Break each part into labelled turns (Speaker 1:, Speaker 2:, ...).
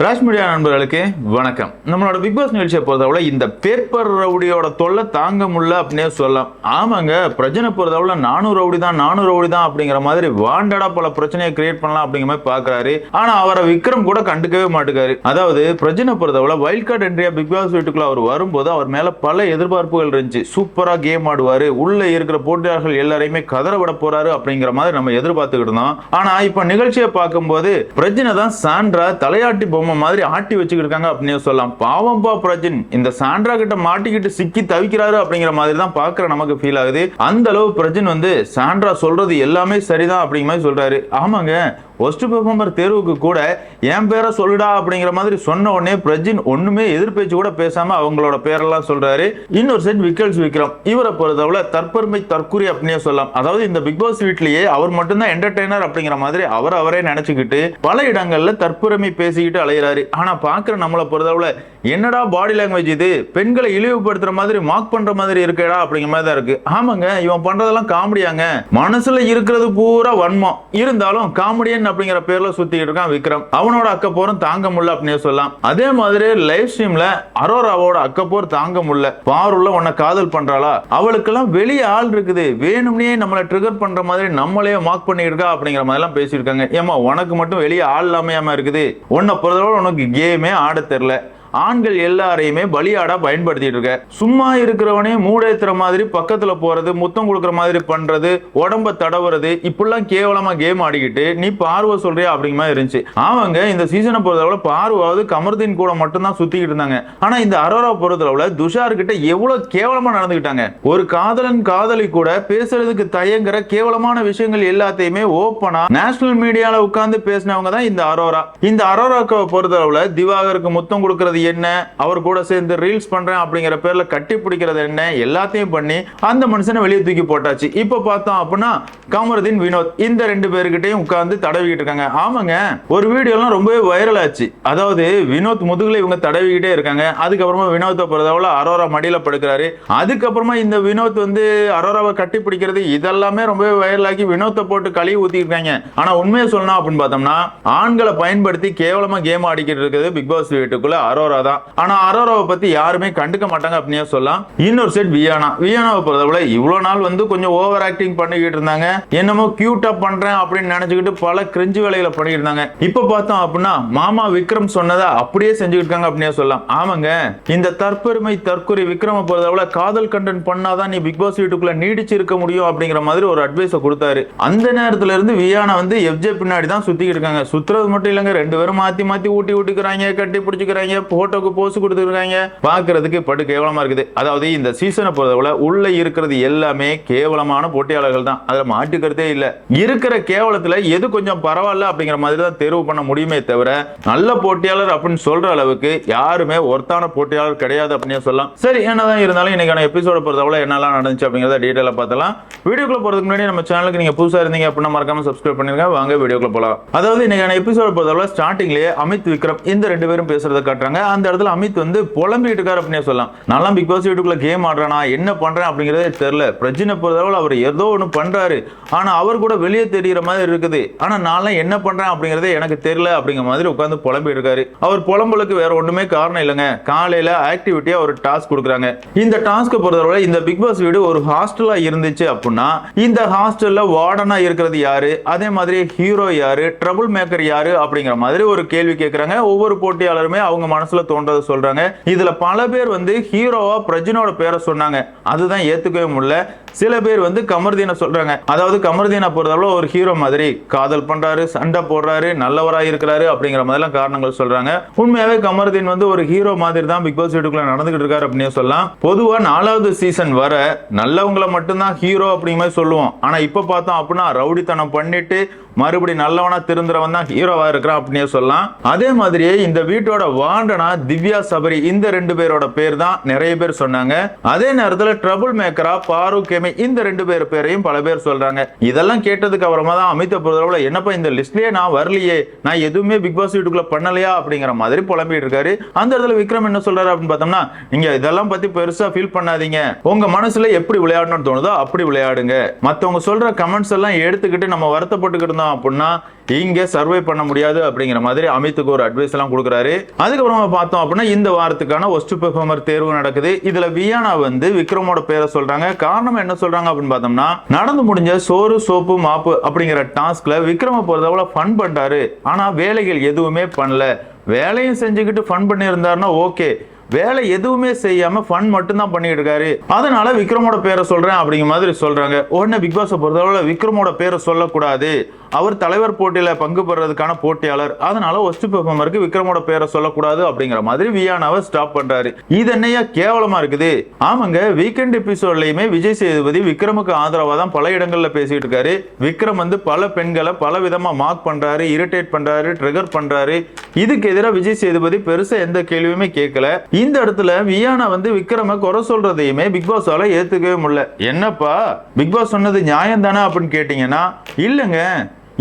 Speaker 1: Raj media நண்பர்களுக்கு வணக்கம். நம்மளோட பிக் பாஸ் நிகழ்ச்சியை பொறுத்தவரை இந்த பேப்பர் ரவுடியோட தொல்லை தாங்க முடியல அப்படின்னே சொல்லலாம். ஆமாங்க, பிரச்சனை பொறுத்தவரை 400 ரவுடி தான் அப்படிங்கிற மாதிரி வாண்டடா பல பிரச்சனையை கிரியேட் பண்ணலாம் அப்படிங்கிற மாதிரி பாக்குறாரு. ஆனா அவரை விக்ரம் கூட கண்டுக்கவே மாட்டுக்காரு. அதாவது பிரச்சனை பொறுத்தவரை வைல்ட் கார்டு என்ட்ரியா பிக் பாஸ் வீட்டுக்குள்ள அவர் வரும்போது அவர் மேல பல எதிர்பார்ப்புகள் இருந்துச்சு. சூப்பரா கேம் ஆடுவாரு, உள்ள இருக்கிற போட்டியாளர்கள் எல்லாரையுமே கதற விட போறாரு அப்படிங்கிற மாதிரி நம்ம எதிர்பார்த்துக்கிட்டு இருந்தோம். ஆனா இப்ப நிகழ்ச்சியை பார்க்கும்போது பிரச்சனை தான் சாண்ட்ரா தலையாட்டி பொம்மை மாதிரி ஆட்டி வச்சுக்கிட்டு அப்படின்னு சொல்லலாம். பாவம்பா பிரஜின் இந்த சாண்ட்ரா கிட்ட மாட்டிக்கிட்டு சிக்கி தவிக்கிறாரு அப்படிங்கிற மாதிரி தான் பாக்குற நமக்கு ஃபீல் ஆகுது. அந்த அளவு பிரஜின் சாண்ட்ரா சொல்றது எல்லாமே சரிதான் அப்படிங்கிற மாதிரி சொல்றாரு. ஆமாங்க, ஒஸ்ட் பெர்ஃபார்மர் தேர்வுக்கு கூட என் பேரை சொல்லுடா அப்படிங்கிற மாதிரி சொன்ன உடனே பிரஜின் ஒண்ணுமே எதிர்பேச்சு கூட பேசாம அவங்களோட பேரெல்லாம் சொல்றாரு. இன்னொரு செட் விக்ரம் இவரை பொறுத்தவரை தற்பெருமை தற்குறி அப்படின்னே சொல்லலாம். அதாவது இந்த பிக் பாஸ் வீட்லயே அவர் மட்டும்தான் என்டர்டெய்னர் அப்படிங்கிற மாதிரி அவரே நினைச்சுக்கிட்டு பல இடங்கள்ல தற்பெருமை பேசிக்கிட்டு அலையிறாரு. ஆனா பாக்குற நம்மளை பொறுத்தவரை என்னடா பாடி லாங்குவேஜ் இது, பெண்களை இழிவுபடுத்துற மாதிரி மார்க் பண்ற மாதிரி இருக்கேடா அப்படிங்கிற மாதிரி தான் இருக்கு. ஆமாங்க, இவன் பண்றதெல்லாம் காமெடியாங்க, மனசுல இருக்கிறது பூரா வன்மம் இருந்தாலும் காமெடியன் அப்படிங்கிற பேர்ல சுத்திட்டு இருக்கான் விக்ரம். அவனோட அக்கப்போரும் தாங்க முடியல அப்படின்னு சொல்லலாம். அதே மாதிரி லைவ் ஸ்ட்ரீம்ல அரோராவோட அக்கப்போர் தாங்க முடியல. பாருள்ள உன்னை காதல் பண்றாளா, அவளுக்கெல்லாம் வெளியே ஆள் இருக்குது, வேணும்னே நம்மளை ட்ரிகர் பண்ற மாதிரி நம்மளே மார்க் பண்ணிட்டு இருக்கா அப்படிங்கிற மாதிரி எல்லாம் பேசியிருக்காங்க. ஏமா உனக்கு மட்டும் வெளியே ஆள் இல்லாமையாம இருக்குது, உன்னை பொறுத்தவரை உனக்கு கேமே ஆட தெரியல, ஆண்கள் எல்லாரையுமே பலியாடா பயன்படுத்திட்டு இருக்க, சும்மா இருக்கிறவனே மூடேத்துற மாதிரி பக்கத்துல போறது, முத்தம் கொடுக்கற மாதிரி பண்றது, உடம்ப தடவுறது, இப்படிலாம் கேவலமா கேம் ஆடிக்கிட்டு நீ பார்வை சொல்றியா அப்படிங்கிற மாதிரி இருந்துச்சு. அவங்க இந்த சீசனை பொறுத்தளவுல பார்வாவது கமர்தீன் கூட மட்டும்தான் சுத்திக்கிட்டு இருந்தாங்க. ஆனா இந்த அரோரா பொறுத்தளவுல துஷார் கிட்ட எவ்வளவு கேவலமா நடந்துகிட்டாங்க. ஒரு காதலன் காதலி கூட பேசுறதுக்கு தயங்குற கேவலமான விஷயங்கள் எல்லாத்தையுமே ஓப்பனா நேஷனல் மீடியால உட்கார்ந்து பேசினவங்க தான் இந்த அரோரா. இந்த அரோராக்கு பொறுத்தளவுல திவாகருக்கு முத்தம் கொடுக்கறது என்ன, அவர் கூட சேர்ந்து ரீல்ஸ் பண்றேன் அப்படிங்கிற பேர்ல கட்டி பிடிக்கிறது என்ன, எல்லாத்தையும் பண்ணி அந்த மனுஷனை வெளியே தூக்கி போட்டாச்சு. இப்ப பார்த்தோம் அப்படின்னா கமருதீன் வினோத் இந்த ரெண்டு பேருக்கிட்டையும் உட்கார்ந்து தடவிக்கிட்டு இருக்காங்க. ஆமாங்க, ஒரு வீடியோ எல்லாம் ரொம்பவே வைரல் ஆச்சு. அதாவது வினோத் முதுகுல இவங்க தடவிக்கிட்டே இருக்காங்க. அதுக்கப்புறமா வினோத்தை பொறுத்தவரை அரோரா மடியில படுக்கிறாரு. அதுக்கப்புறமா இந்த வினோத் அரோராவை கட்டி பிடிக்கிறது இதெல்லாமே ரொம்பவே வைரல் ஆகி வினோத்தை போட்டு கழுவி ஊத்திருக்காங்க. ஆனா உண்மையை சொல்லணும் அப்படின்னு பார்த்தோம்னா ஆண்களை பயன்படுத்தி கேவலமா கேம் ஆடிக்கிட்டு இருக்குது பிக் பாஸ் வீட்டுக்குள்ள அரோரா தான். ஆனா அரோராவை பத்தி யாருமே கண்டுக்க மாட்டாங்க அப்படினே சொல்லலாம். இன்னொரு செட் வியானாவை பொறுத்தவரை இவ்வளவு நாள் கொஞ்சம் ஓவர் ஆக்டிங் பண்ணிக்கிட்டு இருந்தாங்க. என்னமோ கியூட்டா பண்றேன் அப்படின்னு நினைச்சுக்கிட்டு பல கிரிஞ்சு வேலைகளை பண்ணிட்டு இருந்தாங்க. இப்ப பார்த்தோம் அப்படின்னா மாமா விக்ரம் சொன்னதை அப்படியே செஞ்சுக்கிட்டு இருக்காங்க அப்படினே சொல்லலாம். ஆமாங்க, இந்த தற்பெருமை தற்குறி விக்ரம பொறுத்தவரை காதல் கண்டென்ட் பண்ணாதான் நீ பிக் பாஸ் வீட்டுக்குள்ள நீடிச்சு இருக்க முடியும் அப்படிங்கிற மாதிரி ஒரு அட்வைஸை கொடுத்தாரு. அந்த நேரத்துல இருந்து வியானா எஃப்ஜே பின்னாடி தான் சுத்திக்கிட்டு இருக்காங்க. சுத்துறது மட்டும் இல்லைங்க, ரெண்டு பேரும் மாத்தி மாத்தி ஊட்டி ஊட்டிக்கிறாங்க, கட்டி பிடிச்சிக்கிறாங்க, போட்டோக்கு போஸ்ட் கொடுத்துருக்காங்க. பாக்குறதுக்கு படு கேவலமா இருக்குது. அதாவது இந்த சீசனை பொறுத்தவரை உள்ள இருக்கிறது எல்லாமே கேவலமான போட்டியாளர்கள் தான், அதுல மாட்டுக்கிறதே இல்ல. இருக்கிற கேவலத்துல எது கொஞ்சம் பரவாயில்ல அப்படிங்கிற மாதிரி தான் தேர்வு பண்ண முடியுமே தவிர நல்ல போட்டியாளர் அப்படின்னு சொல்ற அளவுக்கு யாருமே ஒருத்தான போட்டியாளர் கிடையாது அப்படின்னு சொல்லலாம். சரி, என்னதான் இருந்தாலும் இன்னைக்கான எபிசோட பொறுத்தவரை என்னெல்லாம் நடந்துச்சு அப்படிங்கறத டீடைலா பார்த்தலாம். வீடியோக்குள்ள போறதுக்கு முன்னாடி நம்ம சேனலுக்கு நீங்க புதுசா இருந்தீங்க அப்படின்னா மறக்காம சப்ஸ்கிரைப் பண்ணிருங்க. வாங்க வீடியோக்குள்ள போலாம். அதாவது இன்னைக்கான எபிசோட பொறுத்தவரை ஸ்டார்டிங்லேயே அமித் விக்ரம் இந்த ரெண்டு பேரும் பேசுறதை காட்டுறாங்க. அந்த இடத்துல அமித் புலம்பிட்டு இருக்காரு அப்படினே சொல்லலாம். நல்லா பிக் பாஸ் வீட்டுக்குள்ள கேம் ஆடுறானா, என்ன பண்றேன் அப்படிங்கறதே தெரியல. பிரச்சனை பொறுத்தவரை அவர் ஏதோ ஒன்று பண்றாரு, ஆனா அவர் கூட வெளியே தெரிகிற மாதிரி இருக்குது. ஆனா நான் என்ன பண்றேன் அப்படிங்கறதே எனக்கு தெரியல அப்படிங்கிற மாதிரி உட்கார்ந்து புலம்பிட்டு இருக்காரு. அவர் புலம்பலுக்கு வேற ஒண்ணுமே காரணம் இல்லைங்க. காலையில ஆக்டிவிட்டியா ஒரு டாஸ்க் கொடுக்குறாங்க. இந்த டாஸ்க் பொறுத்தவரை இந்த பிக் பாஸ் வீடு ஒரு ஹாஸ்டலா இருந்துச்சு அப்படின்னா இந்த ஹாஸ்டல்ல வார்டனா இருக்கிறது யாரு, அதே மாதிரி ஹீரோ யாரு, ட்ரபிள் மேக்கர் யாரு அப்படிங்கிற மாதிரி ஒரு கேள்வி கேட்கிறாங்க. ஒவ்வொரு போட்டியாளருமே அவங்க மனசுல தோன்றதை சொல்றாங்க. இதுல பல பேர் ஹீரோவா பிரஜினோட பேரை சொன்னாங்க. அதுதான் ஏத்துக்கவே முடியல. சில பேர் கமர்தீனை சொல்றாங்க. அதாவது கமர்தீனை பொறுத்தவரை ஒரு ஹீரோ மாதிரி காதல் பண்றாரு, சண்டை போடுறாரு, நல்லவரா இருக்கிறாரு அப்படிங்கிற மாதிரி காரணங்கள் சொல்றாங்க. உண்மையாவே கமர்தீன் ஒரு ஹீரோ மாதிரி தான் பிக் பாஸ் வீட்டுக்குள்ள நடந்துகிட்டு இருக்காரு அப்படின்னு சொல்லலாம். பொதுவா 4வது சீசன் வர நல்லவங்களை மட்டும்தான் ஹீரோ அப்படிங்கிற மாதிரி சொல்லுவோம். ஆனா இப்ப பார்த்தோம் அப்படின்னா ரவுடித்தனம் பண்ணிட்டு மறுபடியும் நல்லவனா திருந்துறவன் தான் ஹீரோவா இருக்கிறான் அப்படின்னு சொல்லலாம். அதே மாதிரியே இந்த வீட்டோட வாண்டனா திவ்யா சபரி இந்த ரெண்டு பேரோட பேர் தான் நிறைய பேர் சொன்னாங்க. அதே நேரத்தில் ட்ரபிள் மேக்கரா பாரு கேமி இந்த ரெண்டு பேர் பேரையும் பல பேர் சொல்றாங்க. இதெல்லாம் கேட்டதுக்கு அப்புறமா தான் அமித்த பொறுத்தவரை என்னப்பா இந்த லிஸ்ட்லயே நான் வரலையே, நான் எதுவுமே பிக் பாஸ் வீட்டுக்குள்ள பண்ணலையா அப்படிங்கிற மாதிரி புலம்பிட்டு இருக்காரு. அந்த இடத்துல விக்ரம் என்ன சொல்றாரு அப்படின்னு பார்த்தோம்னா, நீங்க இதெல்லாம் பத்தி பெருசா ஃபீல் பண்ணாதீங்க, உங்க மனசுல எப்படி விளையாடணும்னு தோணுதோ அப்படி விளையாடுங்க, மத்தவங்க சொல்ற கமெண்ட்ஸ் எல்லாம் எடுத்துக்கிட்டு நம்ம வருத்தப்பட்டுக்கிட்டு இருந்தோம் அப்படின்னா இங்க சர்வை பண்ண முடியாது அப்படிங்கிற மாதிரி அமித்துக்கு ஒரு அட்வைஸ் எல்லாம் கொடுக்குறாரு. அதுக்கப்புறமா பார்த்தோம் அப்படின்னா இந்த வாரத்துக்கான ஒஸ்ட் பெர்ஃபார்மர் தேர்வு நடக்குது. இதுல வியானா வந்து விக்ரமோட பேரை சொல்றாங்க. காரணம் என்ன சொல்றாங்க அப்படின்னு பார்த்தோம்னா, நடந்து முடிஞ்ச சோறு சோப்பு மாப்பு அப்படிங்கிற டாஸ்க்ல விக்ரம பொறுத்தவரை ஃபன் பண்றாரு. ஆனா வேலைகள் எதுவுமே பண்ணல. வேலையும் செஞ்சுக்கிட்டு ஃபன் பண்ணி இருந்தாருன்னா ஓகே, வேலை எதுவுமே செய்யாம ஃபன் மட்டும் தான் பண்ணிட்டு இருக்காரு, அதனால விக்ரமோட பேரை சொல்றேன் அப்படிங்கிற மாதிரி சொல்றாங்க. உடனே பிக் பாஸ் பொறுத்தவரை விக்ரமோட பேரை சொல்லக்கூடாது, அவர் தலைவர் போட்டியில பங்கு பெறதுக்கான போட்டியாளர், அதனால ஒஸ்ட் பெர்ஃபார்மருக்கு விக்ரமோட பேரை சொல்லக்கூடாது அப்படிங்கிற மாதிரி வியானாவை ஸ்டாப் பண்றாரு. இது என்னையா கேவலமா இருக்குது. ஆமாங்க, வீக்கெண்ட் எபிசோட்லயுமே விஜய் சேதுபதி விக்ரமுக்கு ஆதரவா தான் பல இடங்கள்ல பேசிட்டு இருக்காரு. விக்ரம் வந்து பல பெண்களை பல விதமா மார்க் பண்றாரு, இரிட்டேட் பண்றாரு, ட்ரிகர் பண்றாரு. இதுக்கு எதிராக விஜய் சேதுபதி பெருசா எந்த கேள்வியுமே கேட்கல. இந்த இடத்துல வியானா வந்து விக்ரம குறை சொல்றதையுமே பிக் பாஸால ஏத்துக்கவே முடியல. என்னப்பா பிக் பாஸ் சொன்னது நியாயம் தானே அப்படின்னு கேட்டீங்கன்னா, இல்லங்க,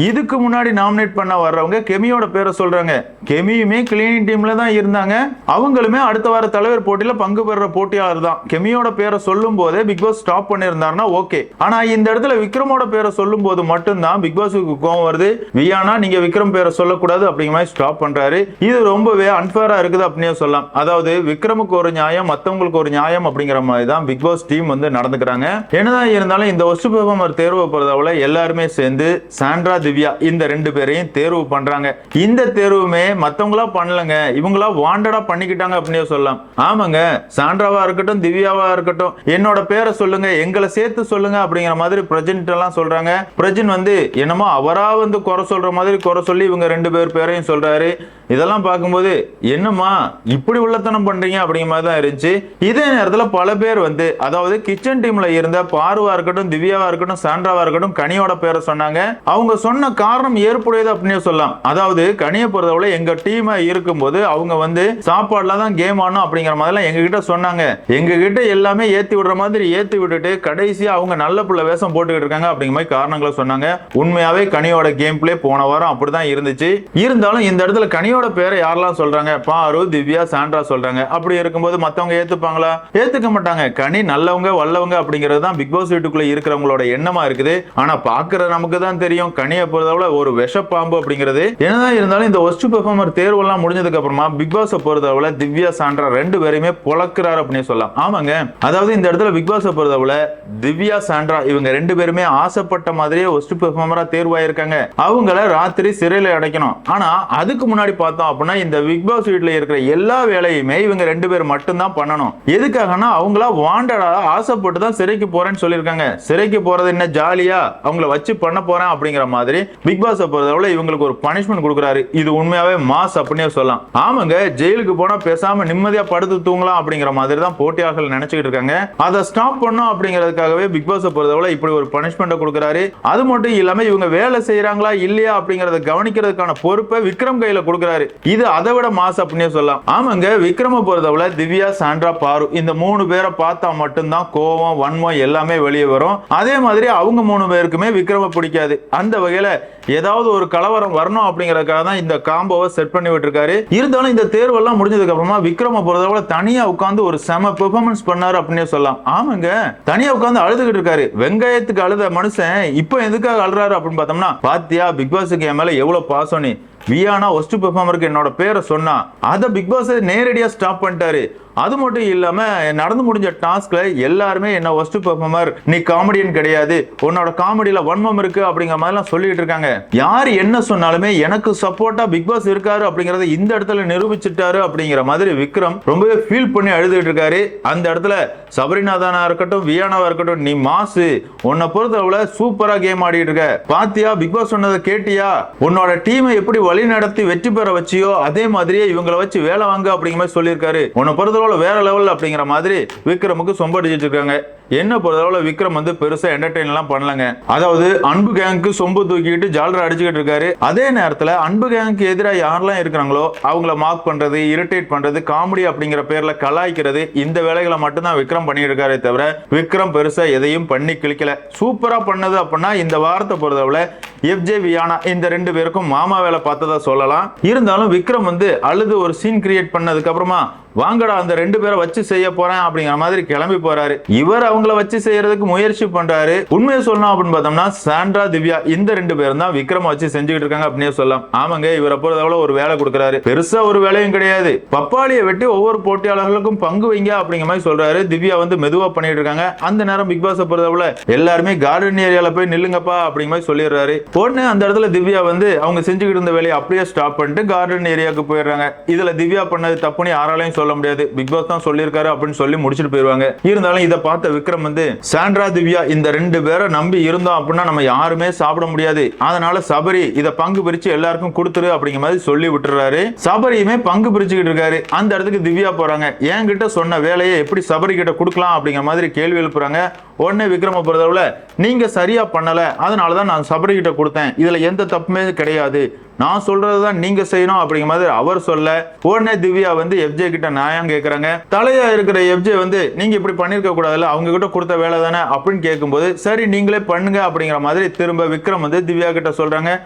Speaker 1: இதுக்கு முன்னாடி நாமினேட் பண்ண வர்றவங்க கெமியோட பேரை சொல்றாங்க. கெமியுமே கிளீனிங் டீம்ல தான் இருந்தாங்க. அவங்களுமே அடுத்த வார தலைவர் போட்டியில பங்கு பெற போட்டியாளர் தான். கெமியோட பேரை சொல்லும் போதே பிக் பாஸ் ஸ்டாப் பண்ணியிருந்தாருன்னா ஓகே. ஆனா இந்த இடத்துல விக்ரமோட பேரை சொல்லும் போது மட்டும்தான் பிக் பாஸுக்கு கோவம் வருது. வியானா நீங்க விக்ரம் பேரை சொல்லக்கூடாது அப்படிங்கிற மாதிரி ஸ்டாப் பண்றாரு. இது ரொம்பவே அன்ஃபேரா இருக்குது அப்படின்னு சொல்லலாம். அதாவது விக்ரமுக்கு ஒரு நியாயம், மத்தவங்களுக்கு ஒரு நியாயம் அப்படிங்கிற மாதிரி தான் பிக் பாஸ் டீம் வந்து நடந்துக்கிறாங்க. என்னதான் இருந்தாலும் இந்த ஒஸ்ட் பெர்ஃபார்மர் தேர்வு பொறுத்தவரை எல்லாருமே சேர்ந்து சாண்ட்ரா, திவ்யா இந்த ரெண்டு பேரையும் தேர்வு பண்றாங்க. இந்த தேர்வுமே மத்தவங்களா பண்ணலங்க, இவங்களா வாண்டடா பண்ணிக்கிட்டாங்க அப்படின்னு சொல்லலாம். ஆமாங்க, சாண்ட்ராவா இருக்கட்டும் திவ்யாவா இருக்கட்டும் என்னோட பேரை சொல்லுங்க, எங்களை சேர்த்து சொல்லுங்க அப்படிங்கிற மாதிரி பிரஜன் எல்லாம் சொல்றாங்க. பிரஜன் வந்து என்னமோ அவரா வந்து குறை சொல்ற மாதிரி குறை சொல்லி இவங்க ரெண்டு பேர் பேரையும் சொல்றாரு. இதெல்லாம் பார்க்கும்போது என்னமா இப்படி உள்ளத்தனம் பண்றீங்க அப்படிங்கிற மாதிரி தான் இருந்துச்சு. இதே நேரத்தில் பல பேர் வந்து அதாவது கிச்சன் டீம்ல இருந்த பார்வா இருக்கட்டும், திவ்யாவா இருக்கட்டும், சாண்ட்ராவா இருக்கட்டும் கனியோட பேரை சொன்னாங்க. அவங்க சொன்ன காரணம் ஏற்புடையது அப்படின்னு சொல்லலாம். அதாவது கனியை பொறுத்தவரை எங்க டீம் இருக்கும்போது அவங்க வந்து சாப்பாடுல தான் கேம் ஆடணும் அப்படிங்கிற மாதிரி எங்க கிட்ட சொன்னாங்க. எங்க கிட்ட எல்லாமே ஏத்தி விடுற மாதிரி ஏத்தி விட்டுட்டு கடைசியா அவங்க நல்ல புள்ள வேஷம் போட்டுக்கிட்டு இருக்காங்க அப்படிங்கிற மாதிரி காரணங்களை சொன்னாங்க. உண்மையாவே கனியோட கேம் பிளே போன வாரம் அப்படிதான் இருந்துச்சு. இருந்தாலும் இந்த இடத்துல கனியோட பேரை யாரெல்லாம் சொல்றாங்க, பாரு, திவ்யா, சாண்ட்ரா சொல்றாங்க. அப்படி இருக்கும்போது மத்தவங்க ஏத்துப்பாங்களா? ஏத்துக்க மாட்டாங்க. கனி நல்லவங்க வல்லவங்க அப்படிங்கிறது தான் பிக் பாஸ் வீட்டுக்குள்ள இருக்கிறவங்களோட எண்ணமா இருக்குது. ஆனா பாக்குற நமக்கு தான் தெரியும் கனியை பொறுத்தவரை ஒரு விஷப்பாம்பு அப்படிங்கிறது. என்னதான் இருந்தாலும் இந்த ஒஸ்ட் பெர்ஃபார்மர் தேர்வு எல்லாம் முடிஞ்சதுக்கு அப்புறமா பிக் பாஸ் பொறுத்தவரை திவ்யா, சாண்ட்ரா ரெண்டு பேருமே பொளக்குறாரு அப்படின்னு சொல்லலாம். ஆமாங்க, அதாவது இந்த இடத்துல பிக் பாஸ் பொறுத்தவரை திவ்யா, சாண்ட்ரா இவங்க ரெண்டு பேருமே ஆசைப்பட்ட மாதிரியே ஒஸ்ட் பெர்ஃபார்மரா தேர்வாயிருக்காங்க. அவங்கள ராத்திரி சிறையில அடைக்கணும். ஆனா அதுக்கு முன்னாடி பார்த்தோம் அப்படின்னா இந்த பிக் பாஸ் வீட்டுல இருக்கிற எல்லா வேலையுமே இவங்க ரெண்டு பேர் மட்டும் தான் பண்ணணும். எதுக்காகனா அவங்களா வாண்டடா ஆசைப்பட்டு தான் சிறைக்கு போறேன்னு சொல்லியிருக்காங்க. சிறைக்கு போறது என்ன ஜாலியா அவங்கள வச்சு பண்ண போறேன் அப்படிங்கிற மாதிரி பிக் பாஸ் பொறுத்தவரை இவங்களுக்கு ஒரு பனிஷ்மெண்ட் கொடுக்குறாரு. இது உண்மையாவே மாஸ் அப்படினே சொல்லலாம். ஆமாங்க, ஜெயிலுக்கு போனா பேசாம நிம்மதியா படுத்து தூங்கலாம் அப்படிங்கிற மாதிரி தான் போட்டியாளர்கள் நினைச்சிட்டு இருக்காங்க. அதை ஸ்டாப் பண்ணும் அப்படிங்கிறதுக்காகவே பிக் பாஸ் பொறுத்தவரை இப்படி ஒரு பனிஷ்மெண்ட் கொடுக்குறாரு. அது மட்டும் இல்லாம இவங்க வேலை செய்யறாங்களா இல்லையா அப்படிங்கறத கவனிக்கிறதுக்கான பொறுப்பை விக்ரம் கையில கொடுக்குறாரு. இது அதை விட மாஸ் அப்படினே சொல்லலாம். ஆமாங்க, விக்ரம பொறுத்தவரை திவ்யா, சாண்ட்ரா, பாரு இந்த மூணு பேரை பார்த்தா மட்டும்தான் கோவம், வன்மம் எல்லாமே வெளியே வரும். அதே மாதிரி அவங்க மூணு பேருக்குமே விக்ரம பிடிக்காது. அந்த வகையில ஏதாவது ஒரு கலவரம் வரணும் அப்படிங்கறதுக்காக தான் இந்த காம்போவை செட் பண்ணி விட்டுருக்காரு. இருந்தாலும் இந்த தேர்வு எல்லாம் முடிஞ்சதுக்கு அப்புறமா விக்ரம பொறுத்தவரை தனியா உட்கார்ந்து ஒரு செம பெர்ஃபார்மன்ஸ் பண்ணாரு அப்படின்னு சொல்லலாம். ஆமாங்க, தனியா உட்கார்ந்து அழுதுகிட்டு இருக்காரு. வெங்காயத்துக்கு அழுத மனுஷன் இப்போ எதுக்காக அழுறாரு அப்படின்னு பார்த்தோம்னா, பாத்தியா பிக் பாஸுக்கு என் மேல எவ்வளவு பாசம், நீ வியானா ஒஸ்ட் பெர்ஃபார்மருக்கு என்னோட பேரை சொன்னா அதை பிக் பாஸ் நேரடியா ஸ்டாப் பண்ணிட்டாரு. அது மட்டும் இல்லாம நடந்து முடிஞ்ச டாஸ்க்ல எல்லாருமே என்ன ஒஸ்ட் பெர்ஃபார்மர், நீ காமெடியன் கிடையாது, உன்னோட காமெடியில வன்மம் இருக்கு அப்படிங்கிற மாதிரி எல்லாம் சொல்லிட்டு இருக்காங்க. யார் என்ன சொன்னாலுமே எனக்கு சப்போர்ட்டா பிக் பாஸ் இருக்காரு அப்படிங்கறத இந்த இடத்துல நிரூபிச்சிட்டாரு அப்படிங்கிற மாதிரி விக்ரம் ரொம்பவே ஃபீல் பண்ணி அழுதுட்டு இருக்காரு. அந்த இடத்துல சபரிநாதனா இருக்கட்டும், வியானாவா இருக்கட்டும், நீ மாசு, உன்னை பொறுத்தவரை சூப்பரா கேம் ஆடிட்டு இருக்க, பாத்தியா பிக் பாஸ் சொன்னதை கேட்டியா, உன்னோட டீமை எப்படி வழி நடத்தி வெற்றி பெற வச்சியோ அதே மாதிரியே இவங்களை வச்சு வேலை வாங்க அப்படிங்கிற மாதிரி சொல்லியிருக்காரு. உன்னை பொறுத்தவரை வேற லெவல் அப்படிங்கிற மாதிரி விக்ரமுக்கு சொம்ப அடிச்சிட்டு இருக்காங்க. என்ன பொறுத்தவரை விக்ரம் வந்து பெருசா என்டர்டெயின் எல்லாம் பண்ணலங்க. அதாவது அன்பு கேங்க்கு சொம்பு தூக்கிட்டு ஜாலரா அடிச்சுக்கிட்டு இருக்காரு. அதே நேரத்துல அன்பு கேங்க்கு எதிராக யாரெல்லாம் இருக்கிறாங்களோ அவங்கள மார்க் பண்றது, இரிட்டேட் பண்றது, காமெடி அப்படிங்கிற பேர்ல கலாய்க்கிறது, இந்த வேலைகளை மட்டும்தான் விக்ரம் பண்ணிட்டு இருக்காரே தவிர விக்ரம் பெருசா எதையும் பண்ணி கிளிக்கல. சூப்பரா பண்ணது அப்படின்னா இந்த வாரத்தை பொறுத்தவரை எஃப்ஜே, வியானா இந்த ரெண்டு பேருக்கும் மாமா வேலை பார்த்ததா சொல்லலாம். இருந்தாலும் விக்ரம் வந்து அழுது ஒரு சீன் கிரியேட் பண்ணதுக்கு அப்புறமா வாங்கடா அந்த 2 பேரை வச்சு செய்ய போறேன் அப்படிங்கிற மாதிரி கிளம்பி போறாரு. இவர் அவங்கள வச்சு செய்யறதுக்கு முயற்சி பண்றாரு. உண்மையை சொல்லணும் அப்படின்னு பார்த்தோம்னா சாண்ட்ரா திவ்யா இந்த 2 பேரும் தான் விக்ரம் வச்சு செஞ்சுக்கிட்டு இருக்காங்க அப்படின்னே சொல்லலாம். ஆமாங்க, இவரை பொறுத்தவரை ஒரு வேலை கொடுக்குறாரு. பெருசா ஒரு வேலையும் கிடையாது. பப்பாளியை வெட்டி ஒவ்வொரு போட்டியாளர்களுக்கும் பங்கு வைங்க அப்படிங்கிற மாதிரி சொல்றாரு. திவ்யா வந்து மெதுவா பண்ணிட்டு இருக்காங்க. அந்த நேரம் பிக் பாஸ் பொறுத்தவரை எல்லாருமே கார்டன் ஏரியால போய் நில்லுங்கப்பா அப்படிங்கிற மாதிரி சொல்லிடுறாரு. உடனே அந்த இடத்துல திவ்யா வந்து அவங்க செஞ்சுக்கிட்டு இருந்த வேலையை அப்படியே ஸ்டாப் பண்ணிட்டு கார்டன் ஏரியாவுக்கு போயிடுறாங்க. இதுல திவ்யா பண்ணது தப்புன்னு யாராலையும் சொல்ல முடியாது. பிக் பாஸ் தான் சொல்லியிருக்காரு அப்படின்னு சொல்லி முடிச்சுட்டு போயிருவாங்க. இருந்தாலும் இதை பார்த்த விக்ரம் வந்து சாண்ட்ரா திவ்யா இந்த 2 பேரை நம்பி இருந்தோம் அப்படின்னா நம்ம யாருமே சாப்பிட முடியாது. அதனால சபரி இதை பங்கு பிரிச்சு எல்லாருக்கும் கொடுத்துரு அப்படிங்கிற மாதிரி சொல்லி விட்டுறாரு. சபரியுமே பங்கு பிரிச்சுக்கிட்டு இருக்காரு. அந்த இடத்துக்கு திவ்யா போறாங்க. என்கிட்ட சொன்ன வேலையை எப்படி சபரி கிட்ட கொடுக்கலாம் அப்படிங்கிற மாதிரி கேள்வி எழுப்புறாங்க. உடனே விக்ரம பொறுத்தவரை நீங்க சரியா பண்ணல, அதனாலதான் நான் சபரி கிட்ட கொடுத்தேன், இதுல எந்த தப்புமே கிடையாது, நான் சொல்றதுதான் நீங்க செய்யணும் அப்படிங்கிற மாதிரி அவர் சொல்ல, உடனே திவ்யா வந்து எஃப்ஜே கிட்ட நியாயம் கேட்கறாங்க. தலையா இருக்கிற எஃப்ஜே வந்து நீங்க இப்படி பண்ணிருக்க கூடாதுல்ல, அவங்க கிட்ட கொடுத்த வேலை தானே அப்படின்னு கேட்கும்போது சரி நீங்களே பண்ணுங்க அப்படிங்கிற மாதிரி திரும்ப விக்ரம் வந்து திவ்யா கிட்ட சொல்றாங்க.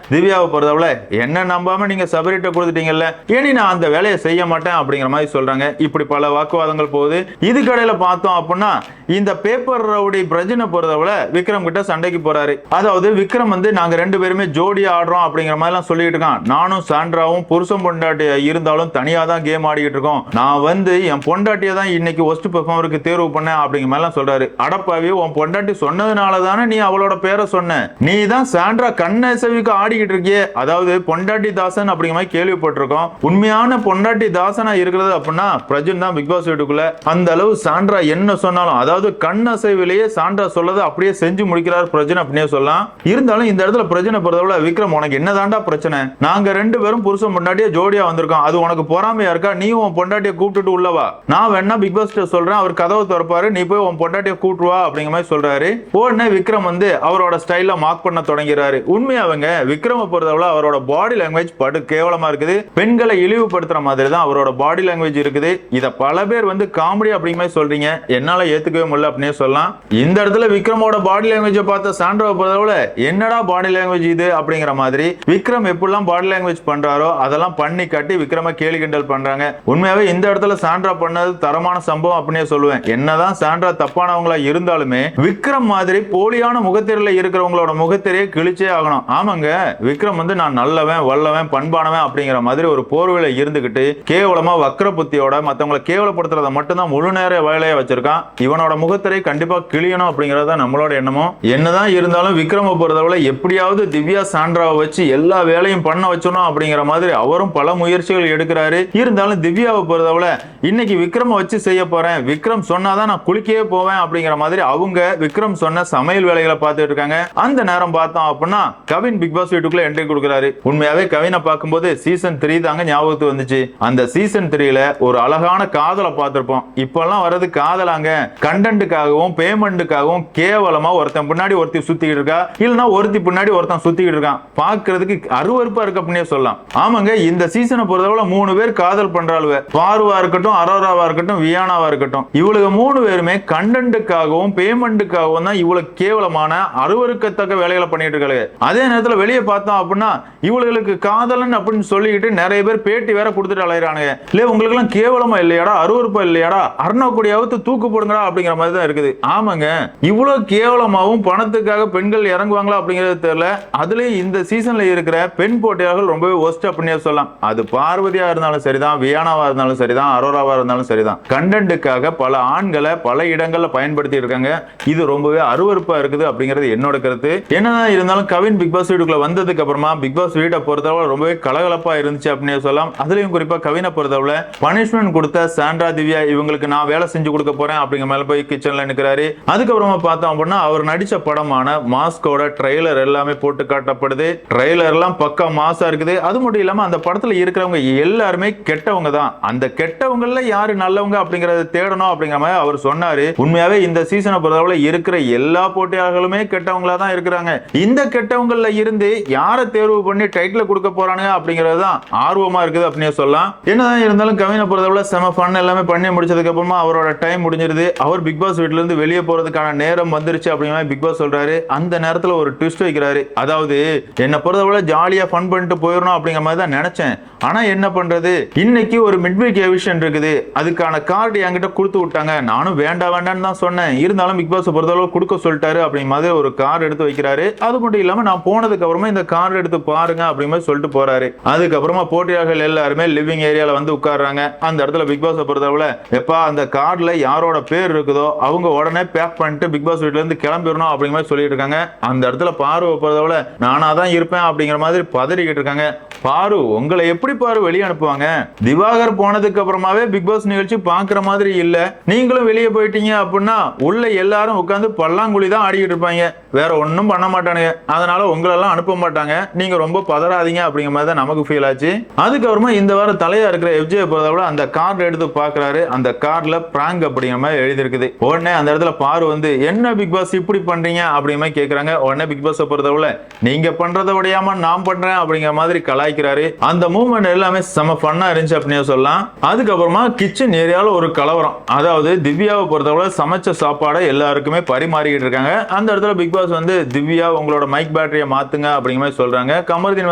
Speaker 1: திவ்யாவை பொறுத்தவரை என்ன நம்பாம நீங்க சபரிட்ட கொடுத்துட்டீங்கல்ல, ஏனி நான் அந்த வேலையை செய்ய மாட்டேன் அப்படிங்கிற மாதிரி சொல்றாங்க. இப்படி பல வாக்குவாதங்கள் போகுது. இதுக்கடையில பார்த்தோம் அப்படின்னா இந்த பேப்பர் ரவுடி பிரஜனை பொறுத்தவரை விக்ரம் கிட்ட சண்டைக்கு போறாரு. அதாவது விக்ரம் வந்து நாங்க 2 பேருமே ஜோடியா ஆடுறோம் அப்படிங்கிற மாதிரி எல்லாம் சொல்லிட்டு இருக்கான். நானும் சாண்ட்ராவும் புருஷன் பொண்டாட்டியா இருந்தாலும் தனியா தான் கேம் ஆடிக்கிட்டு இருக்கோம். நான் வந்து என் பொண்டாட்டியை தான் இன்னைக்கு ஒஸ்ட் பெர்ஃபார்மருக்கு தேர்வு பண்ணேன் அப்படிங்கிற மாதிரி எல்லாம் சொல்றாரு. அடப்பாவே, உன் பொண்டாட்டி சொன்னதுனால தானே நீ அவளோட பேரை சொன்ன, நீ தான் சாண்ட்ரா கண்ணசவிக்கு ஆடிக்கிட்டு இருக்கியே. அதாவது பொண்டாட்டி தாசன் அப்படிங்கிற மாதிரி கேள்விப்பட்டிருக்கோம். உண்மையான பொண்டாட்டி தாசனா இருக்கிறது அப்படின்னா பிரஜன் தான் பிக் பாஸ் வீட்டுக்குள்ள. அந்த அளவு சாண்ட்ரா என்ன சொன்னாலும், அதாவது கண்ணசைவிலேயே சாண்ட்ரா சொல்லதை அப்படியே செஞ்சு முடிக்கிறார் பிரஜன் அப்படின்னே சொல்லலாம். இருந்தாலும் இந்த இடத்துல பிரஜனை பொறுத்தவரை விக்ரம் உனக்கு என்னதான்டா பிரச்சனை, நாங்க 2 பேரும் புருஷன் பொண்டாட்டியா ஜோடியா வந்திருக்கோம், அது உனக்கு பொறாமையா இருக்கா, நீ உன் பொண்டாட்டியை கூப்பிட்டுட்டு உள்ளவா, நான் வேணா பிக் பாஸ் சொல்றேன், அவர் கதவை திறப்பாரு, நீ போய் உன் பொண்டாட்டியை கூட்டுவா அப்படிங்கிற மாதிரி சொல்றாரு. உடனே விக்ரம் வந்து அவரோட ஸ்டைல மார்க் பண்ண தொடங்கிறாரு. உண்மையாவங்க விக்ரம பொறுத்தவரை அவரோட பாடி லாங்குவேஜ் படு கேவலமா இருக்குது. பெண்களை இழிவுபடுத்துற மாதிரி தான் அவரோட பாடி லாங்குவேஜ் இருக்குது. இத பல பேர் வந்து காமெடி அப்படிங்கிற மாதிரி சொல்றீங்க, என்னால ஏத்துக்கவே முடியல அப்படின்னே சொல்லலாம். இந்த இடத்துல விக்ரமோட பாடி லாங்குவேஜ் பார்த்த சாண்ட்ராவை பொறுத்தவரை என்னடா பாடி லாங்குவேஜ் இது அப்படிங்கிற மாதிரி விக்ரம் எப்படிலாம் பாடி லாங்குவேஜ் பண்றாரோ அதெல்லாம் பண்ணி காட்டி விக்ரம கேலி கிண்டல் பண்றாங்க. உண்மையாவே இந்த இடத்துல சாண்ட்ரா பண்ணது தரமான சம்பவம் அப்படின்னே சொல்லுவேன். என்னதான் சாண்ட்ரா தப்பானவங்களா இருந்தாலுமே விக்ரம் மாதிரி போலியான முகத்திரையில இருக்கிறவங்களோட முகத்திரையை கிழிச்சே ஆகணும். ஆமாங்க, விக்ரம் வந்து நான் நல்லவன் வல்லவன் பண்பானவன் அப்படிங்கிற மாதிரி ஒரு போர்வையில இருந்துகிட்டு கேவலமா வக்ர புத்தியோட மத்தவங்களை கேவலப்படுத்துறத மட்டும்தான் முழு நேர வேலையை வச்சிருக்கான். இவனோட முகத்திரை கண்டிப்பா கிழியணும் அப்படிங்கறத நம்மளோட எண்ணமோ. என்னதான் இருந்தாலும் விக்ரம பொறுத்தவரை எப்படியாவது திவ்யா சாண்ட்ராவை வச்சு எல்லா வேலையும் பண்ண வச்சணும் அப்படிங்கிற மாதிரி அவரும் பல முயற்சிகள் எடுக்கிறாரு. இருந்தாலும் திவ்யாவை பொறுத்தவரை இன்னைக்கு விக்ரம வச்சு செய்ய போறேன், விக்ரம் சொன்னாதான் நான் குளிக்கவே போவேன் அப்படிங்கிற மாதிரி அவங்க விக்ரம் சொன்ன சமையல் வேலைகளை பார்த்துட்டு இருக்காங்க. அந்த நேரம் பார்த்தோம் அப்படின்னா கவின் பிக் பாஸ் வீட்டுக்குள்ள என்ட்ரி கொடுக்கிறாரு. உண்மையாவே கவினை பார்க்கும்போது சீசன் 3 தாங்க ஞாபகத்துக்கு வந்துச்சு. அந்த சீசன் 3ல ஒரு அழகான காதலை பார்த்திருப்போம். இப்பெல்லாம் வர்றது காதலாங்க கண்டென்ட்டுக்காகவும் பேமெண்ட்டுக்காகவும் கேவலமா ஒருத்தன் பின்னாடி ஒருத்தி சுத்திக்கிட்டு இருக்கா, இல்லனா ஒருத்தி பின்னாடி ஒருத்தன் சுத்திக்கிட்டு இருக்கான். பார்க்கிறதுக்கு அருவருப்பா இருக்கு அப்படினே சொல்லலாம். ஆமாங்க, இந்த சீசனை பொறுத்தவரை 3 பேர் காதல் பண்றாளுவ. பார்வா இருக்கட்டும், அரோராவா இருக்கட்டும், வியானாவா இருக்கட்டும், இவளுக்கு 3 பேருமே கண்டென்ட்டுக்காகவும் பேமெண்ட்டுக்காகவும் தான் இவளுக்கு கேவலமான அருவருக்கத்தக்க வேலைகளை பண்ணிட்டு இருக்காங்க. அதே நேரத்துல வெளியே பார்த்தோம் அப்படின்னா இவளுக்கு காதலன் அப்படின்னு சொல்லிக்கிட்டு நிறைய பேர் பேட்டி வேற கொடுத்துட்டு அலையறானுங்க. இல்ல உங்களுக்கு எல்லாம் கேவலமா இல்லையாடா, அருவருப்பா இல்லையாடா, அருணாக்குடியாவது தூக்கு போடுங்கடா அப்படிங்கிற மாதிரி தான் இருக்குது. ஆமாங்க, இவ்வளவு கேவலமாவும் பணத்துக்காக பெண்கள் இறங்குவாங்களா அப்படிங்கிறது தெரியல. அதுலயும் இந்த சீசன்ல இருக்கிற பெண் போட்டியாளர்கள் ரொம்பவே ஒஸ்ட் அப்படின்னே சொல்லலாம். அது பார்வதியா இருந்தாலும் சரிதான், வியானாவா இருந்தாலும் சரிதான், அரோராவா இருந்தாலும் சரிதான், கண்டென்ட்டுக்காக பல ஆண்களை பல இடங்கள்ல பயன்படுத்தி இருக்காங்க. இது ரொம்பவே அருவருப்பா இருக்குது அப்படிங்கிறது என்னோட கருத்து. என்னதான் இருந்தாலும் கவின் பிக் பாஸ் வீட்டுக்குள்ள வந்ததுக்கு அப்புறமா பிக் பாஸ் வீட்டை பொறுத்தவரை ரொம்பவே கலகலப்பா இருந்துச்சு அப்படின்னு சொல்லலாம். அதுலயும் குறிப்பா கவினை பொறுத்தவரை பனிஷ்மெண்ட் கொடுத்த சாண்ட்ரா திவ்யா இவங்களுக்கு நான் வேலை செஞ்சு கொடுக்க போறேன் அப்படிங்கிற மேல போய் கிச்சன்ல நிக்கிறாரு. அதுக்கப்புறமா பார்த்தோம் அப்படின்னா அவர் நடிச்ச படமான மாஸ்கோட ட்ரெய்லர் எல்லாமே போட்டு காட்டப்படுது. ட்ரெய்லர் எல்லாம் பக்கா மாசா இருக்குது. அது மட்டும் இல்லாம அந்த படத்துல இருக்கிறவங்க எல்லாருமே கெட்டவங்க தான். அந்த கெட்டவங்கல யாரு நல்லவங்க அப்படிங்கறத தேடணும் அப்படிங்கிற மாதிரி அவர் சொன்னாரு. உண்மையாவே இந்த சீசனை பொறுத்தவரை இருக்கிற எல்லா போட்டியாளர்களுமே கெட்டவங்களா தான் இருக்கிறாங்க. இந்த கெட்டவங்கல இருந்து யாரை தேர்வு பண்ணி டைட்டில் கொடுக்க போறானுங்க அப்படிங்கிறது தான் ஆர்வமா இருக்குது அப்படின்னு சொல்லலாம். என்னதான் இருந்தாலும் கவினை பொறுத்தவரை செம ஃபன் எல்லாமே பண்ணி முடிச்சதுக்கு அப்புறமா அவரோட டைம் முடிஞ்சிருது. அவர் பிக் பாஸ் வீட்ல இருந்து வெளியே போறது போறதுக்கான நேரம் வந்துருச்சு அப்படிங்கிற பிக் பாஸ் சொல்றாரு. அந்த நேரத்துல ஒரு ட்விஸ்ட் வைக்கிறாரு. அதாவது என்ன பொறுத்தவரை ஜாலியா ஃபன் பண்ணிட்டு போயிடணும் அப்படிங்கிற மாதிரி தான் நினைச்சேன். ஆனா என்ன பண்றது, இன்னைக்கு ஒரு மிட்வீக் எவிஷன் இருக்குது, அதுக்கான கார்டு என்கிட்ட கொடுத்து விட்டாங்க. நானும் வேண்டாம் வேண்டாம்னு தான் சொன்னேன், இருந்தாலும் பிக் பாஸ் பொறுத்தளவு கொடுக்க சொல்லிட்டாரு அப்படிங்கிற மாதிரி ஒரு கார்டு எடுத்து வைக்கிறாரு. அது மட்டும் இல்லாம நான் போனதுக்கு அப்புறமா இந்த கார்டு எடுத்து பாருங்க அப்படிங்கிற மாதிரி சொல்லிட்டு போறாரு. அதுக்கப்புறமா போட்டியாளர்கள் எல்லாருமே லிவிங் ஏரியால வந்து உட்கார்றாங்க. அந்த இடத்துல பிக் பாஸ் பொறுத்தளவுல எப்பா அந்த கார்டுல யாரோட பேர் இருக்குதோ அவங்க உடனே பேக் பண்ணிட்டு பிக் பாஸ் வீட்ல இருந்து கிளம்பிடணும் அப்படிங்கிற மாதிரி சொல்லிட்டு இருக்காங்க. அந்த இடத்துல பார்வை பொறுத்தளவுல நானா தான் இருப்பேன் அப்படிங்கிற மாதிரி பதறிக்கிட்டு இருக்காங்க. பாரு உங்களை எப்படி பாரு வெளியே அனுப்புவாங்க, திவாகர் போனதுக்கு அப்புறமாவே பிக் பாஸ் நிகழ்ச்சி பாக்குற மாதிரி இல்ல, நீங்களும் வெளியே போயிட்டீங்க அப்படின்னா உள்ள எல்லாரும் உட்கார்ந்து பல்லாங்குழி தான் ஆடிக்கிட்டு இருப்பாங்க, வேற ஒன்னும் பண்ண மாட்டானுங்க, அதனால உங்களெல்லாம் அனுப்ப மாட்டாங்க, நீங்க ரொம்ப பதறாதீங்க அப்படிங்கிற மாதிரி தான் நமக்கு ஃபீல் ஆச்சு. அதுக்கப்புறமா இந்த வாரம் தலையா இருக்கிற எஃப்ஜே பொறுத்தவரை அந்த கார்டு எடுத்து பாக்குறாரு. அந்த கார்டுல பிராங்க் அப்படிங்கிற மாதிரி எழுதி இருக்குது. உடனே அந்த இடத்துல பாரு வந்து என்ன பிக் பாஸ் இப்படி பண்றீங்க அப்படிங்கிற மாதிரி கேக்குறாங்க. உடனே பிக் பாஸ் பொறுத்தவரை நீங்க பண்றதை விடையாம நான் பண்றேன் அப்படிங்கிற மாதிரி கலாய்க்கிறாரு. அந்த மூவ்மெண்ட் எல்லாமே செம ஃபன்னா இருந்துச்சு அப்படின்னு சொல்லலாம். அதுக்கப்புறமா கிச்சன் ஏரியால ஒரு கலவரம். அதாவது திவ்யாவை பொறுத்தவரை சமைச்ச சாப்பாடை எல்லாருக்குமே பரிமாறிக்கிட்டு இருக்காங்க. அந்த இடத்துல பிக் பாஸ் வந்து திவ்யா உங்களோட மைக் பேட்டரியை மாத்துங்க அப்படிங்கிற மாதிரி சொல்றாங்க. கமருதீன்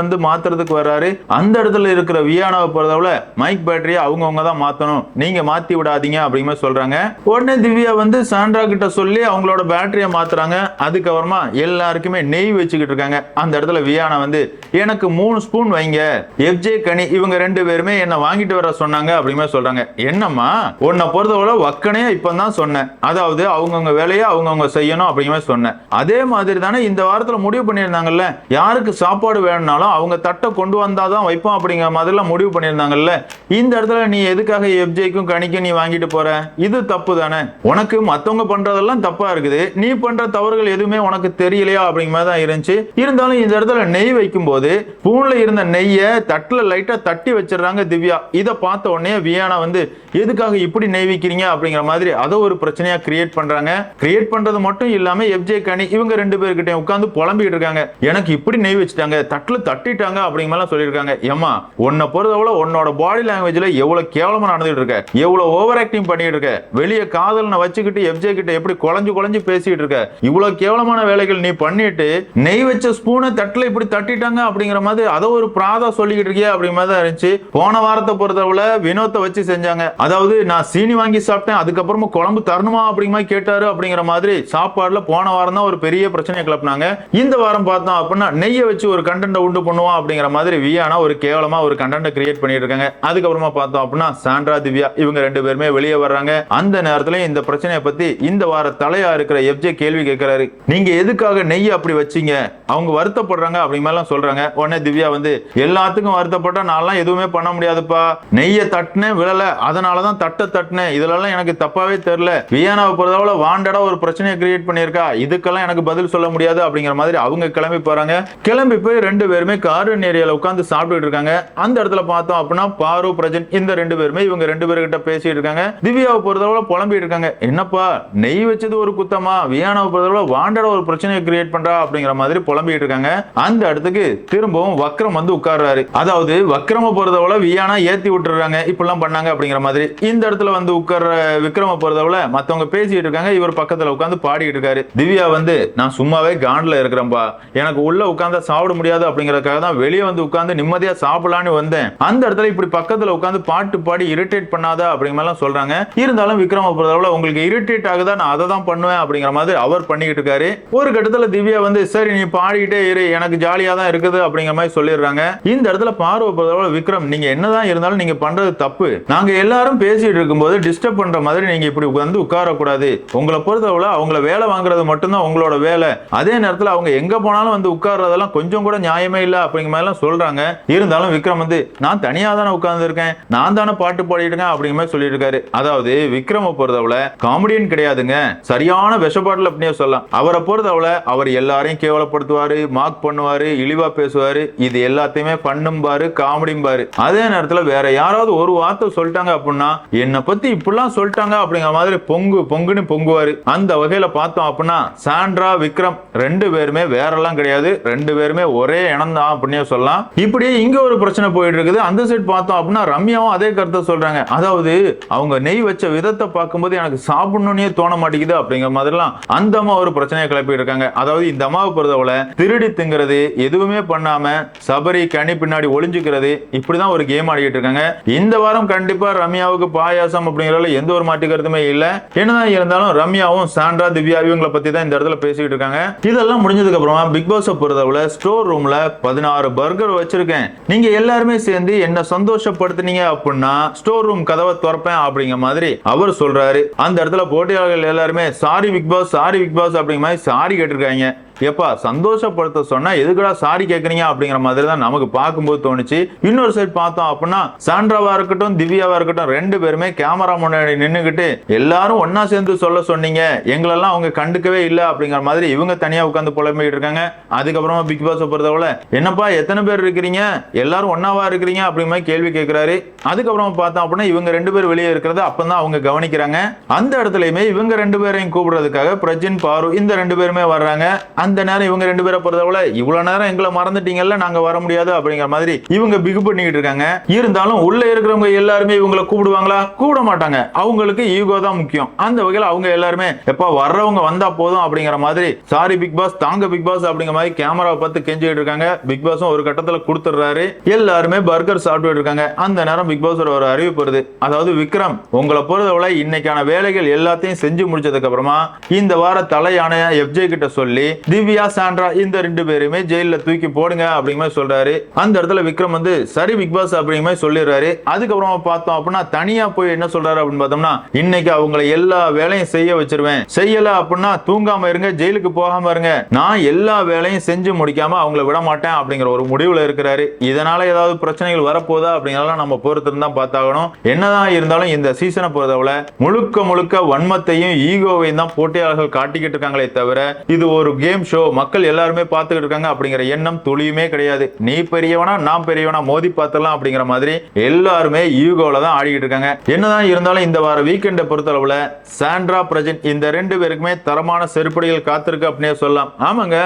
Speaker 1: வந்து மாத்துறதுக்கு வர்றாரு. அந்த இடத்துல இருக்கிற வியானாவை பொறுத்தவரை மைக் பேட்டரியை அவங்கவுங்க தான் மாத்தணும், நீங்க மாத்தி விடாதீங்க அப்படிங்கிற மாதிரி சொல்றாங்க. உடனே திவ்யா வந்து சாண்ட்ரா கிட்ட சொல்லி அவங்களோட பேட்டரியை மாத்துறாங்க. அதுக்கப்புறமா எல்லாருக்குமே நெய் வச்சுக்கிட்டு இருக்காங்க. அந்த இடத்துல வியானா வந்து எனக்கு 3 ஸ்பூன் வைங்க, எஃப்ஜே கனி இவங்க 2 பேருமே என்ன வாங்கிட்டு வர சொன்னாங்க அப்படிமே சொல்றாங்க. என்னம்மா உன்னை பொறுத்தவரை வக்கனே இப்பதான் சொன்னேன், அதாவது அவங்கவுங்க வேலையை அவங்கவுங்க செய்யணும் அப்படிங்கிற சொன்னேன். அதே மாதிரி தானே இந்த வாரத்தில் முடிவு பண்ணியிருந்தாங்கல்ல, யாருக்கு சாப்பாடு வேணும்னாலும் அவங்க தட்டை கொண்டு வந்தாதான் வைப்போம் அப்படிங்கிற மாதிரிலாம் முடிவு பண்ணியிருந்தாங்கல்ல. இந்த இடத்துல நீ எதுக்காக எஃப்ஜேக்கும் கனிக்கும் நீ வாங்கிட்டு போற, இது தப்பு தானே, உனக்கு மற்றவங்க பண்றதெல்லாம் தப்பா இருக்குது, நீ பண்ற தவறுகள் எதுவுமே உனக்கு தெரியலையா அப்படிங்கிற மாதிரி தான் இருந்துச்சு. இருந்தாலும் இந்த இடத்துல நெய் வைக்கும் போது ஸ்பூன்ல இருந்த நெய்யை தட்டுல லைட்டா தட்டி வச்சிடறாங்க திவ்யா. இதை பார்த்த உடனே வியானா வந்து எதுக்காக இப்படி நெய் வைக்கிறீங்க அப்படிங்கிற மாதிரி அதை ஒரு பிரச்சனையா கிரியேட் பண்றாங்க. கிரியேட் பண்றது மட்டும் இல்லாம எஃப்ஜே கனி இவங்க 2 பேர்கிட்ட உட்கார்ந்து புலம்பிட்டு இருக்காங்க. எனக்கு இப்படி நெய் வச்சுட்டாங்க, தட்டுல தட்டிட்டாங்க அப்படிங்கிற மாதிரி சொல்லியிருக்காங்க. ஏமா உன்னை பொறுத்தவரை உன்னோட பாடி லாங்குவேஜ்ல எவ்வளவு கேவலமா நடந்துட்டு இருக்க, எவ்வளவு ஓவர் ஆக்டிங் பண்ணிட்டு இருக்க, வெளியே காதல்னை வச்சுக்கிட்டு எஃப்ஜே கிட்ட எப்படி குழஞ்சு பேசிட்டு இருக்க, இவ்வளவு கேவலமான வேலைகள் நீ பண்ணிட்டு நெய் வச்ச ஸ்பூனை தட்டுல இப்படி தட்டிட்டாங்க அப்படிங்கிற மாதிரி அதை ஒரு பிராதா சொல்லிக்கிட்டு இருக்கியா அப்படிங்கிற மாதிரி தான் இருந்துச்சு. போன வாரத்தை பொறுத்தவரை வினோத்தை வச்சு செஞ்சாங்க. அதாவது நான் சீனி வாங்கி சாப்பிட்டேன், அதுக்கப்புறமா குழம்பு தரணுமா அப்படிங்கிற மாதிரி கேட்டாரு அப்படிங்கிற மாதிரி சாப்பாடுல போன வாரம் தான் ஒரு பெரிய பிரச்சனையை கிளப்பினாங்க. இந்த வாரம் பார்த்தோம் அப்படின்னா நெய்யை வச்சு ஒரு கண்டென்ட் உண்டு பண்ணுவோம் அப்படிங்கிற மாதிரி வியானா ஒரு கேவலமா ஒரு கண்டென்ட் கிரியேட் பண்ணிட்டு இருக்காங்க. அதுக்கப்புறமா பார்த்தோம் அப்படின்னா சாண்ட்ரா திவ்யா இவங்க 2 பேருமே வெளியே வர்றாங்க. அந்த நேரத்துல இந்த பிரச்சனையை பத்தி இந்த வார தலையா இருக்கிற எஃப்ஜே கேள்வி கேட்கிறாரு. நீங்க எதுக்காக நெய் அப்படி வச்சீங்க, அவங்க வருத்தப்படுறாங்க அப்படிங்கிற மாதிரி சொல்றாங்க. உடனே திவ்யா வந்து எல்லாத்துக்கும் வருத்தப்பட்டா நான்லாம் எதுவுமே பண்ண முடியாதுப்பா, நெய்யை தட்டினேன் விழல, அதனாலதான் தட்டினேன், இதெல்லாம் எனக்கு தப்பாவே தெரியல, வியானாவை பொறுத்தவரை வாண்டடா ஒரு பிரச்சனையை கிரியேட் பண்ணியிருக்கா, இதுக்கெல்லாம் எனக்கு பதில் சொல்ல முடியாது அப்படிங்கிற மாதிரி அவங்க கிளம்பி போறாங்க. கிளம்பி போய் 2 பேருமே கார்டன் ஏரியால உட்கார்ந்து சாப்பிட்டு இருக்காங்க. அந்த இடத்துல பார்த்தோம் அப்படின்னா பாரு பிரஜன் இந்த 2 பேருமே இவங்க 2 பேர்கிட்ட பேசிட்டு இருக்காங்க. திவ்யாவை பொறுத்தவரை புலம்பிட்டு இருக்காங்க. என்னப்பா நெய் வச்சது ஒரு குத்தமா, வியானாவை பொறுத்தவரை வாண்டடா ஒரு பிரச்சனையை கிரியேட் பண்றா அப்படிங்கிற மாதிரி புலம்பிட்டு இருக்காங்க. அந்த இடத்துக்கு திரும்பவும் வக்ரம் வந்து உட்கார்றாரு. அதாவது வக்ரம பொறுத்தவரை வியானா ஏத்தி விட்டுறாங்க, இப்பெல்லாம் பண்ணாங்க அப்படிங்கிற மாதிரி. இந்த இடத்துல வந்து உட்கார்ற விக்ரம பொறுத்தவரை மத்தவங்க பேசிட்டு இருக்காங்க, இவர் பக்கத்துல உட்கார்ந்து பாடிட்டு இருக்காரு. திவ்யா வந்து நான் சும்மாவே காண்டில் இருக்கிறேன்பா, எனக்கு உள்ள உட்கார்ந்து சாப்பிட முடியாது அப்படிங்கறதுக்காக தான் வெளியே வந்து உட்கார்ந்து நிம்மதியா சாப்பிடலான்னு வந்தேன், அந்த இடத்துல இப்படி பக்கத்துல உட்கார்ந்து பாட்டு பாடி இரிட்டேட் பண்ணாத அப்படிங்கிற மாதிரி சொல்றாங்க. இருந்தாலும் விக்ரம பொறுத்தவரை உங்களுக்கு இரிட்டேட் ஆகுதா, நான் அதை தான் பண்ணுவேன் அப்படிங்கிற மாதிரி அவர் பண்ணிட்டு இருக்காரு. ஒரு கட்டத்துல திவ்யா வந்து சரி நீ பாடிக்கிட்டே இரு, எனக்கு ஜாலியா தான் இருக்குது அப்படிங்கிற மாதிரி சொல்லிடுறாங்க. இந்த இடத்துல பார்வை பொறுத்தவரை விக்ரம் நீங்க என்னதான் இருந்தாலும் நீங்க பண்றது தப்பு, நாங்க எல்லாரும் பேசிட்டு இருக்கும்போது டிஸ்டர்ப் பண்ற மாதிரி நீங்க இப்படி வந்து உட்காரக்கூடாது, உங்களை பொறுத்தவரை அவங்கள வேலை வாங்குறது மட்டும்தான் உங்களோட வேலை, அதே நேரத்தில் அவங்க எங்க போனாலும் வந்து உட்கார்றதெல்லாம் கொஞ்சம் கூட நியாயமே இல்லை அப்படிங்கிற மாதிரி சொல்றாங்க. இருந்தாலும் விக்ரம் வந்து நான் தனியா தானே உட்கார்ந்து இருக்கேன், நான் தானே பாட்டு பாடிட்டு இருக்கேன் அப்படிங்கிற மாதிரி சொல்லிட்டு இருக்காரு. அதாவது விக்ரம பொறுத்தவரை காமெடியன் கிடையாதுங்க, சரியான விஷப்பாட்டில் அப்படியே சொல்லலாம். அவரை பொறுத்தவரை அவர் எல்லாரையும் கேவலப்படுத்துவாரு, மார்க் பண்ணுவாரு, இழிவா பேசுவாரு, இது எல்லாத்தையுமே பண்ணும் பாரு காமெடியும் பாரு. அதே நேரத்தில் வேற யாராவது ஒரு வார்த்தை சொல்லிட்டாங்க அப்படின்னா என்னை பத்தி இப்படிலாம் சொல்லிட்டாங்க அப்படிங்கிற மாதிரி பொங்குன்னு பொங்குவாரு. அந்த வகையில பார்த்தோம் அப்படின்னா சாண்ட்ரா விக்ரம் 2 பேருமே வேறெல்லாம் கிடையாது, 2 பேருமே ஒரே இனம் தான் அப்படின்னே சொல்லலாம். இப்படியே இங்க ஒரு பிரச்சனை போயிட்டு இருக்குது. அந்த சைடு பார்த்தோம் அப்படின்னா ரம்யாவும் அதே கருத்தை சொல்றாங்க. அதாவது அவங்க நெய் வச்ச விதத்தை பார்க்கும்போது எனக்கு சாப்பிடணும்னே தோண மாட்டேங்குது அடிக்குது அப்படிங்கிற மாதிரிலாம் அந்த அம்மா ஒரு பிரச்சனையை கிளப்பிட்டு இருக்காங்க. அதாவது இந்த அம்மாவை பொறுத்தவரை திருடி திங்கிறது, எதுவுமே பண்ணாம சபரி கனி பின்னாடி ஒளிஞ்சுக்கிறது, இப்படிதான் ஒரு கேம் ஆடிட்டு இருக்காங்க. இந்த வாரம் கண்டிப்பா ரம்யாவுக்கு பாயாசம் அப்படிங்கறதுல எந்த ஒரு மாற்று கருத்துமே இல்ல. என்னதான் இருந்தாலும் ரம்யாவும் சாண்ட்ரா, திவ்யா இவங்களை பத்தி தான் இந்த இடத்துல பேசிட்டு இருக்காங்க. இதெல்லாம் முடிஞ்சதுக்கு அப்புறமா பிக் பாஸ் பொறுத்தவரை ஸ்டோர் ரூம்ல 16 பர்கர் வச்சிருக்கேன், நீங்க எல்லாருமே சேர்ந்து என்ன சந்தோஷப்படுத்தினீங்க அப்படின்னா ஸ்டோர் ரூம் கதவை திறப்பேன் அப்படிங்கிற மாதிரி அவர் சொல்றாரு. அந்த இடத்துல போட்டியாளர்கள் எல்லாருமே சாரி பிக் பாஸ், சாரி பிக் பாஸ் அப்படிங்கிற மாதிரி சாரி கேட்டிருக்காங்க. எப்பா சந்தோஷப்படுத்த சொன்னா எதுக்குடா சாரி கேக்குறீங்க அப்படிங்கிற மாதிரி தான் நமக்கு பார்க்கும்போது தோணுச்சு. இன்னொரு சைடு பார்த்தோம் அப்படின்னா சாண்ட்ராவா இருக்கட்டும், திவ்யாவா இருக்கட்டும், ரெண்டு பேருமே கேமரா முன்னாடி நின்னுகிட்டு எல்லாரும் ஒன்னா சேர்ந்து சொல்ல சொன்னீங்க, எங்களெல்லாம் அவங்க கண்டுக்கவே இல்லை அப்படிங்கிற மாதிரி இவங்க தனியா உட்காந்து புலம்பிட்டு இருக்காங்க. அதுக்கப்புறமா பிக் பாஸ் பொறுத்தவரை என்னப்பா எத்தனை பேர் இருக்கிறீங்க, எல்லாரும் ஒன்னாவா இருக்கிறீங்க அப்படிங்கிற மாதிரி கேள்வி கேட்கிறாரு. அதுக்கப்புறமா பார்த்தோம் அப்படின்னா இவங்க ரெண்டு பேர் வெளியே இருக்கிறது அப்பதான் அவங்க கவனிக்கிறாங்க. அந்த இடத்துலயுமே இவங்க ரெண்டு பேரையும் கூப்பிடுறதுக்காக பிரஜின், பாரு இந்த ரெண்டு பேருமே வர்றாங்க. அந்த நேரம் இவங்க ரெண்டு பேரை பொறுத்தவரை இவ்வளவு நேரம் எங்களை மறந்துட்டீங்கல்ல, நாங்க வர முடியாது அப்படிங்கிற மாதிரி இவங்க பிகு பண்ணிட்டு இருக்காங்க. இருந்தாலும் உள்ள இருக்கிறவங்க எல்லாருமே இவங்களை கூப்பிடுவாங்களா? கூப்பிட மாட்டாங்க. அவங்களுக்கு ஈகோ தான் முக்கியம். அந்த வகையில் அவங்க எல்லாருமே எப்ப வர்றவங்க வந்தா போதும் அப்படிங்கிற மாதிரி சாரி பிக் பாஸ், தாங்க பிக் பாஸ் அப்படிங்கிற மாதிரி கேமராவை பார்த்து கெஞ்சிட்டு இருக்காங்க. பிக் பாஸும் ஒரு கட்டத்தில் கொடுத்துடுறாரு. எல்லாருமே பர்கர் சாப்பிட்டு இருக்காங்க. அந்த நேரம் பிக் பாஸ் ஒரு அறிவிப்பு வருது. அதாவது விக்ரம், உங்களை பொறுத்தவரை இன்னைக்கான வேலைகள் எல்லாத்தையும் செஞ்சு முடிச்சதுக்கு அப்புறமா இந்த வார தலையான எஃப்ஜே கிட்ட சொல்லி திவ்யா, சாண்ட்ரா இந்த ரெண்டு பேருமே ஜெயில தூக்கி போடுங்க அப்படிங்கிற மாதிரி சொல்றாரு. அந்த இடத்துல விக்ரம் வந்து சரி பிக் பாஸ் அப்படிங்கிற மாதிரி சொல்லிடுறாரு. அதுக்கப்புறமா பார்த்தோம் அப்படின்னா தனியா போய் என்ன சொல்றாரு அப்படின்னு பார்த்தோம்னா, இன்னைக்கு அவங்களை எல்லா வேலையும் செய்ய வச்சிருவேன், செய்யல அப்படின்னா தூங்காம இருங்க, ஜெயிலுக்கு போகாம இருங்க, நான் எல்லா வேலையும் செஞ்சு முடிக்காம அவங்களை விட மாட்டேன் அப்படிங்கிற ஒரு முடிவுல இருக்கிறாரு. இதனால ஏதாவது பிரச்சனைகள் வரப்போதா அப்படிங்கறதெல்லாம் நம்ம பொறுத்து தான் பார்த்தாகணும். என்னதான் இருந்தாலும் இந்த சீசனை பொறுத்தவரை முழுக்க முழுக்க வன்மத்தையும் ஈகோவையும் தான் போட்டியாளர்கள் காட்டிக்கிட்டு இருக்காங்களே தவிர இது ஒரு கேம் ஷோ, மக்கள் எல்லாருமே பார்த்துக்கிட்டு இருக்காங்க அப்படிங்கிற எண்ணம் துளியுமே கிடையாது. நீ பெரியவனா நான் பெரியவனா மோதி பார்த்தலாம் அப்படிங்கிற மாதிரி எல்லாருமே ஈகோல தான் ஆடிக்கிட்டு இருக்காங்க. என்னதான் இருந்தாலும் இந்த வார வீக்கெண்டை பொறுத்தளவுல சாண்ட்ரா, பிரஜின் இந்த ரெண்டு பேருக்குமே தரமான செருப்படிகள் காத்திருக்கு அப்படின்னே சொல்லலாம். ஆமாங்க,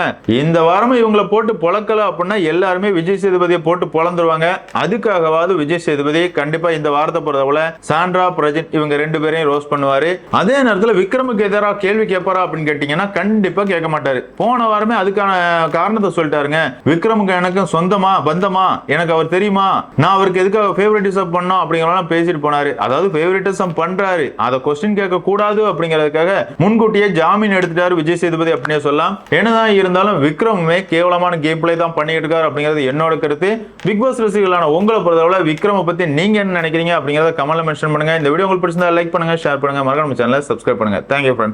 Speaker 1: இந்த வாரமும் இவங்களை போட்டு பொழக்கல அப்படின்னா எல்லாருமே விஜய் சேதுபதியை போட்டு பொழந்துருவாங்க. அதுக்காகவாது விஜய் சேதுபதி கண்டிப்பா இந்த வாரத்தை பொறுத்தளவுல சாண்ட்ரா, பிரஜின் இவங்க ரெண்டு பேரையும் ரோஸ் பண்ணுவாரு. அதே நேரத்தில் விக்ரமுக்கு எதிராக கேள்வி கேட்பாரா அப்படின்னு கேட்டீங்கன்னா கண்டிப்பா கேட்க மாட்டாரு. போன வாரமே அதுக்கான காரணத்தை சொல்லிட்டாருங்க. விக்ரமுக்கு எனக்கு சொந்தமா பந்தமா, எனக்கு அவர் தெரியுமா, நான் அவருக்கு எதுக்காக ஃபேவரட்டிசம் பண்ணோம் அப்படிங்கறதெல்லாம் பேசிட்டு போனாரு. அதாவது ஃபேவரட்டிசம் பண்றாரு, அதை கொஸ்டின் கேட்க கூடாது அப்படிங்கிறதுக்காக முன்கூட்டியே ஜாமீன் எடுத்துட்டாரு விஜய் சேதுபதி அப்படின்னே சொல்லலாம். என்னதான் இருந்தாலும் விக்ரமுமே கேவலமான கேம் பிளே தான் பண்ணிட்டு இருக்காரு அப்படிங்கிறது என்னோட கருத்து. பிக் பாஸ் ரசிகர்களான உங்களை பொறுத்தவரை விக்ரமை பத்தி நீங்க என்ன நினைக்கிறீங்க அப்படிங்கறத கமெண்ட்ல மென்ஷன் பண்ணுங்க. இந்த வீடியோ உங்களுக்கு பிடிச்சிருந்தா லைக் பண்ணுங்க, ஷேர் பண்ணுங்க, மறக்காம சேனலை சப்ஸ்கிரைப் பண்ணுங்க. Thank you friends.